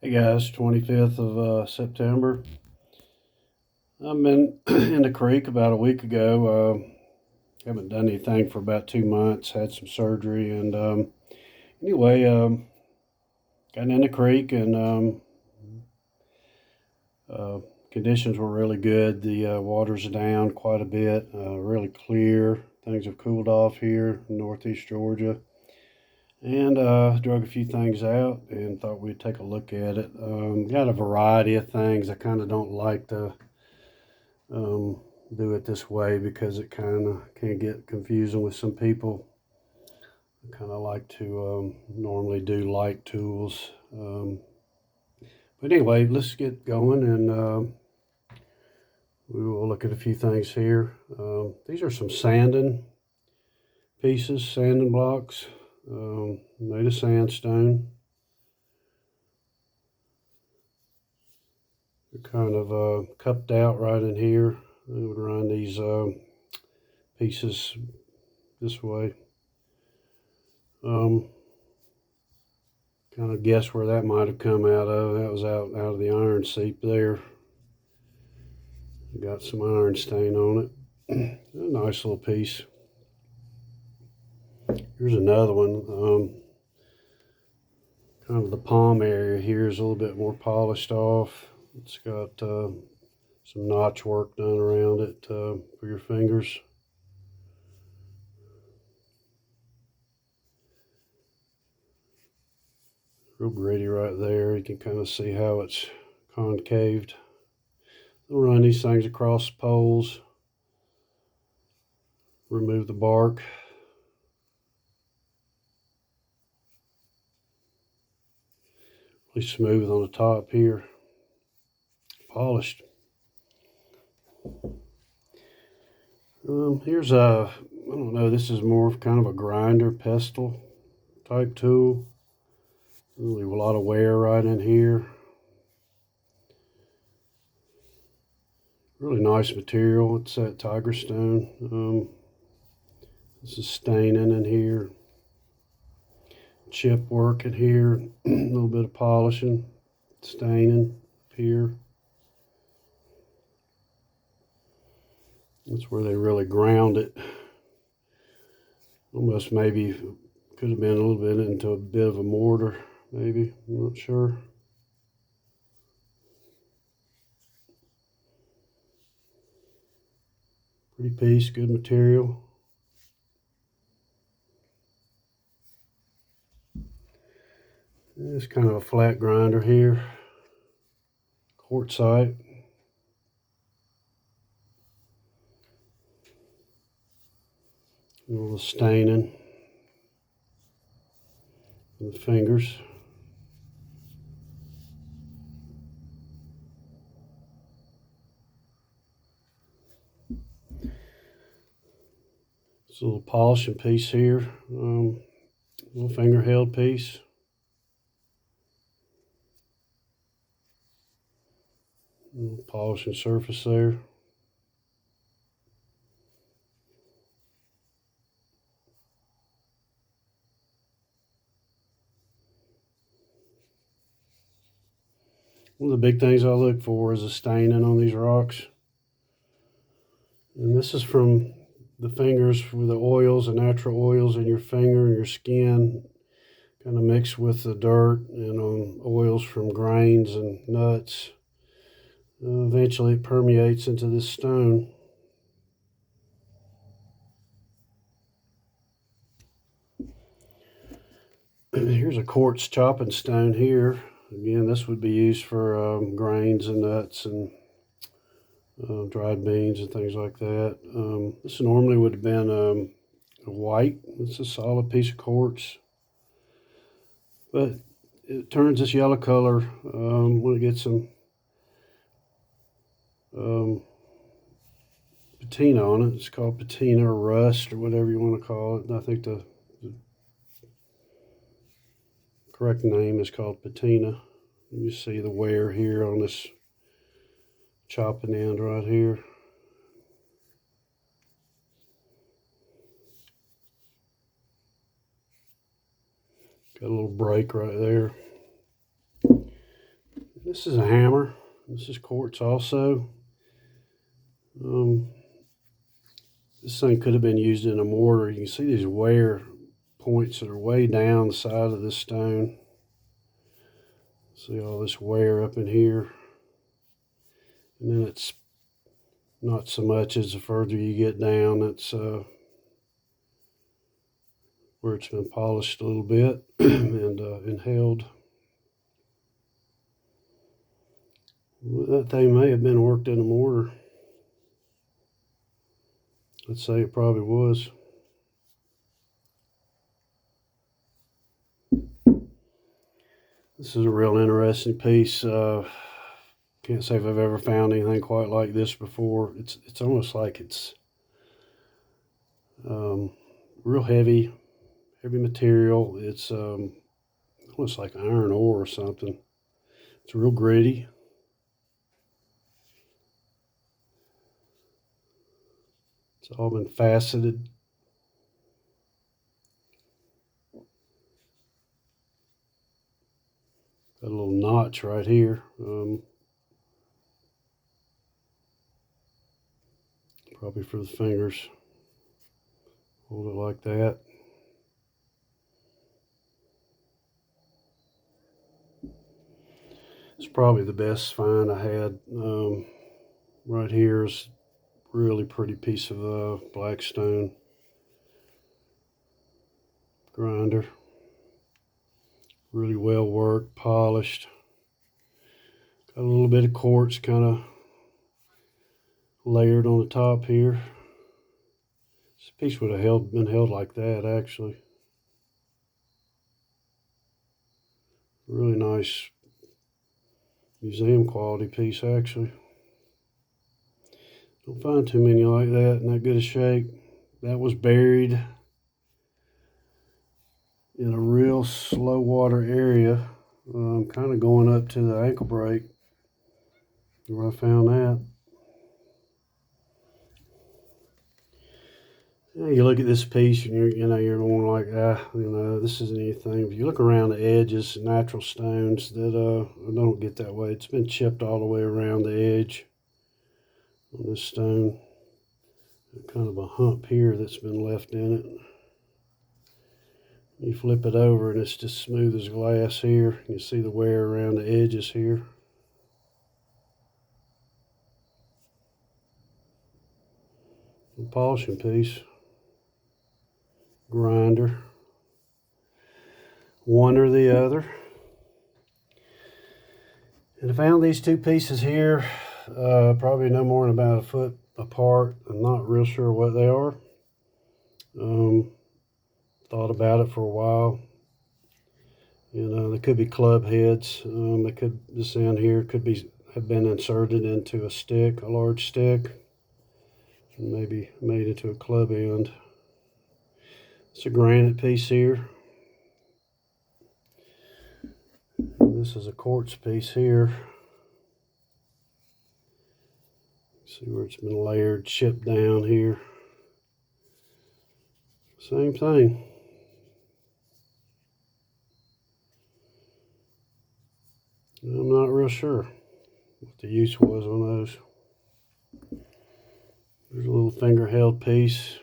Hey guys, 25th of September. I've been in the creek about a week ago. Haven't done anything for about 2 months. Had some surgery, and anyway, got in the creek, and uh, conditions were really good. The water's down quite a bit, really clear. Things have cooled off here in northeast Georgia. And drug a few things out and thought we'd take a look at it. Got a variety of things. I kind of don't like to do it this way because it kind of can get confusing with some people. I kind of like to normally do light tools. But anyway, let's get going, and we will look at a few things here. These are some sanding pieces, sanding blocks, made of sandstone. They're kind of cupped out right in here. I would run these pieces this way. Kind of guess where that might have come out of. That was out of the iron seep there. Got some iron stain on it. A nice little piece. Here's another one. Kind of the palm area here is a little bit more polished off. It's got some notch work done around it for your fingers. Real gritty right there. You can kind of see how it's concaved. We'll run these things across poles. Remove the bark. Really smooth on the top here. Polished. Here's I don't know, this is more of kind of a grinder, pestle type tool. Really a lot of wear right in here. Really nice material. It's that tiger stone. This is staining in here. Chip work in here. A little bit of polishing. Staining up here. That's where they really ground it. Almost maybe could have been a little bit into a bit of a mortar, maybe. I'm not sure. Pretty piece, good material. It's kind of a flat grinder here. Quartzite. A little staining on the fingers. This little polishing piece here. Little finger held piece. Little polishing surface there. One of the big things I look for is the staining on these rocks. And this is from the fingers with the oils, the natural oils in your finger and your skin, kind of mixed with the dirt and oils from grains and nuts. Eventually it permeates into this stone. Here's a quartz chopping stone here. Again, this would be used for grains and nuts and dried beans and things like that. This normally would have been white. It's a solid piece of quartz, but it turns this yellow color when it gets some patina on it. It's called patina or rust or whatever you want to call it. I think the correct name is called patina. You see the wear here on this chopping end right here. Got a little break right there. This is a hammer. This is quartz also. This thing could have been used in a mortar. You can see these wear points that are way down the side of this stone. See all this wear up in here. And then it's not so much as the further you get down, it's where it's been polished a little bit and held. Well, that thing may have been worked in a mortar. I'd say it probably was. This is a real interesting piece. Can't say if I've ever found anything quite like this before. It's almost like it's real heavy material. It's almost like iron ore or something. It's real gritty. It's all been faceted. Got a little notch right here. Probably for the fingers. Hold it like that. It's probably the best find I had. Right here is a really pretty piece of black stone grinder. Really well worked, polished. Got a little bit of quartz kind of layered on the top here. This piece would have been held like that actually. Really nice museum quality piece actually. Don't find too many like that in that good a shape. That was buried in a real slow water area, kind of going up to the ankle break where I found that. Yeah, you look at this piece and you're going like, this isn't anything. If you look around the edges, natural stones that don't get that way. It's been chipped all the way around the edge on this stone. Kind of a hump here that's been left in it. You flip it over and it's just smooth as glass here. You see the wear around the edges here. A polishing piece. Grinder. One or the other. And I found these two pieces here, probably no more than about a foot apart. I'm not real sure what they are. Thought about it for a while. They could be club heads. They could, this end here could have been inserted into a stick, a large stick, and maybe made into a club end. It's a granite piece here. And this is a quartz piece here. See where it's been layered, chipped down here. Same thing. I'm not real sure what the use was on those. There's a little finger held piece.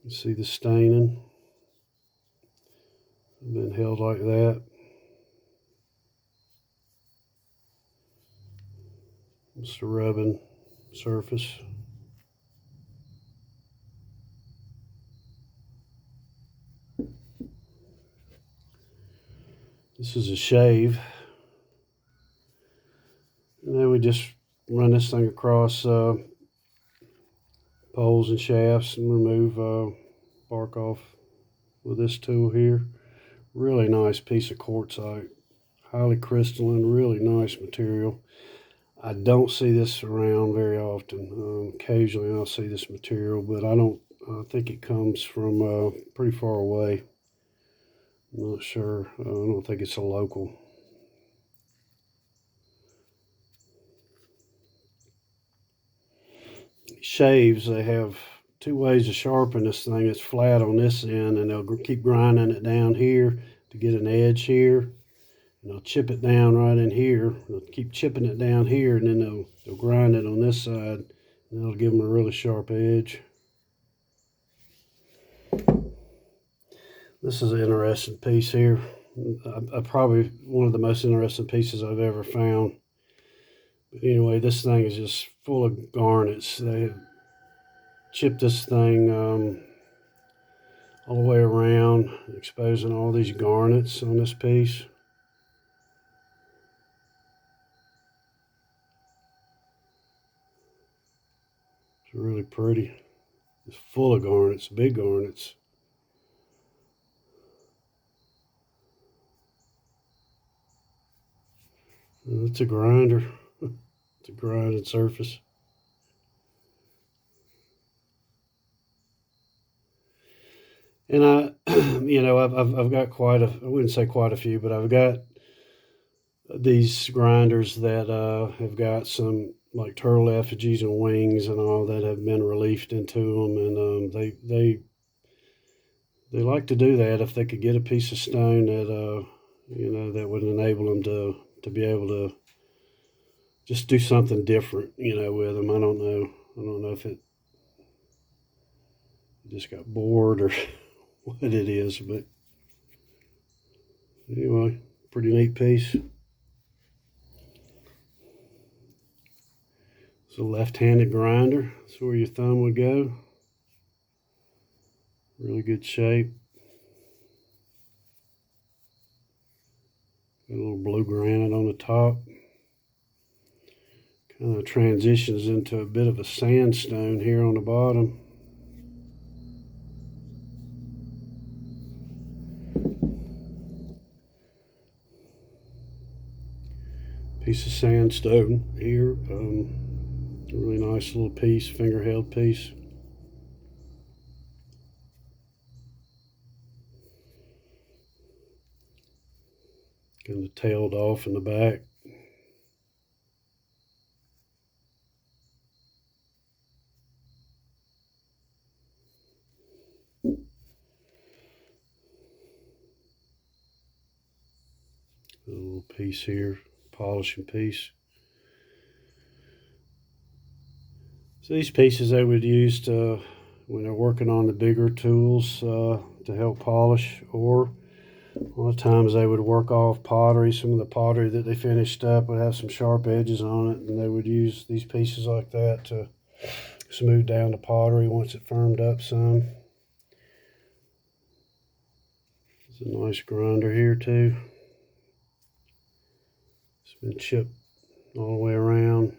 You see the staining. Been held like that. Just a rubbing surface. This is a shave. And then we just run this thing across poles and shafts and remove bark off with this tool here. Really nice piece of quartzite. Highly crystalline, really nice material. I don't see this around very often. Occasionally I'll see this material, but I think it comes from pretty far away. I'm not sure. I don't think it's a local. Shaves, they have two ways to sharpen this thing. It's flat on this end, and they'll keep grinding it down here to get an edge here. And I'll chip it down right in here. They'll keep chipping it down here, and then they'll grind it on this side, and that'll give them a really sharp edge. This is an interesting piece here. Probably one of the most interesting pieces I've ever found. But anyway, this thing is just full of garnets. They have chipped this thing all the way around, exposing all these garnets on this piece. It's really pretty. It's full of garnets, big garnets. It's a grinder. It's a grinded surface. And I've got quite a, I wouldn't say quite a few, but I've got these grinders that have got some like turtle effigies and wings and all that have been reliefed into them, and they like to do that if they could get a piece of stone that that would enable them to be able to just do something different, with them. I don't know if it just got bored or what it is, but anyway, pretty neat piece. It's a left-handed grinder. That's where your thumb would go. Really good shape. Got a little blue granite on the top. Kind of transitions into a bit of a sandstone here on the bottom. Piece of sandstone here. A really nice little piece, finger-held piece. Kind of tailed off in the back. A little piece here, polishing piece. So these pieces they would use to, when they're working on the bigger tools to help polish, or a lot of times they would work off pottery. Some of the pottery that they finished up would have some sharp edges on it, and they would use these pieces like that to smooth down the pottery once it firmed up some. It's a nice grinder here too. It's been chipped all the way around.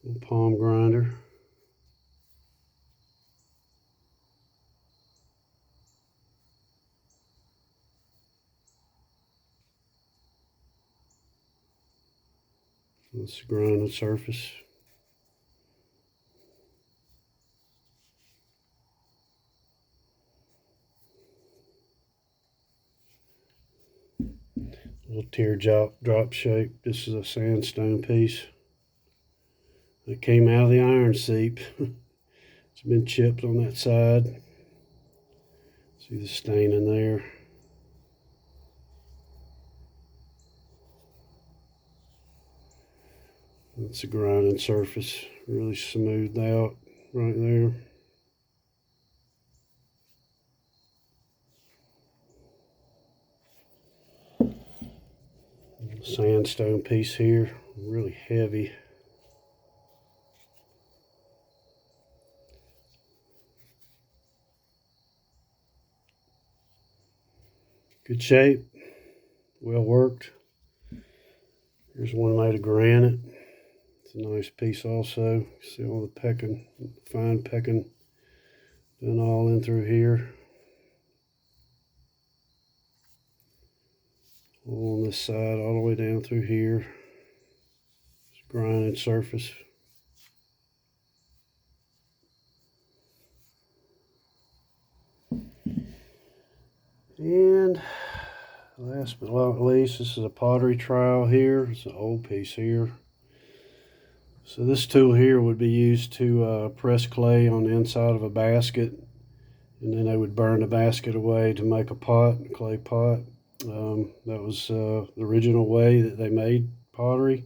Little palm grinder. That's the grinded surface. Little teardrop shape. This is a sandstone piece. It came out of the iron seep. It's been chipped on that side. See the stain in there. That's a grinding surface, really smoothed out right there. Sandstone piece here, really heavy. Good shape, well worked. Here's one made of granite. It's a nice piece also. See all the pecking, fine pecking done all in through here. All on this side, all the way down through here. It's a grinded surface. And last but not least, this is a pottery trowel here. It's an old piece here. So this tool here would be used to press clay on the inside of a basket And then they would burn the basket away to make a pot, a clay pot. That was the original way that they made pottery.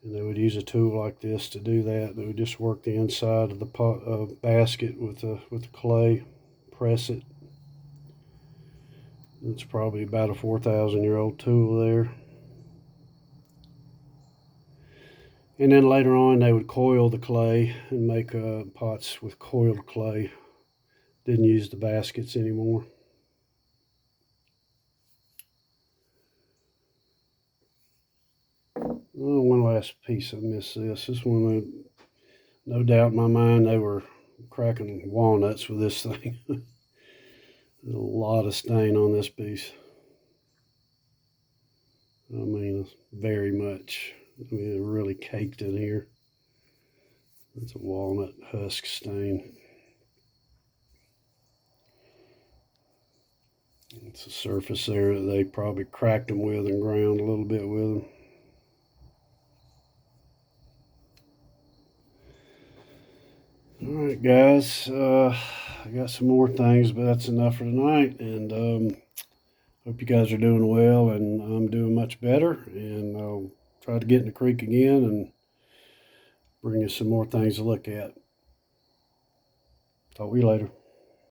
And they would use a tool like this to do that. They would just work the inside of the pot basket with the clay, press it. It's probably about a 4,000-year-old tool there. And then later on, they would coil the clay and make pots with coiled clay. Didn't use the baskets anymore. Oh, one last piece. I missed this. This one, no doubt in my mind, they were cracking walnuts with this thing. There's a lot of stain on this piece. I mean, very much. I mean, it really caked in here. It's a walnut husk stain. It's a surface there that they probably cracked them with and ground a little bit with them. All right, guys. I got some more things, but that's enough for tonight. And hope you guys are doing well, and I'm doing much better. And I'll try to get in the creek again and bring you some more things to look at. Talk to you later.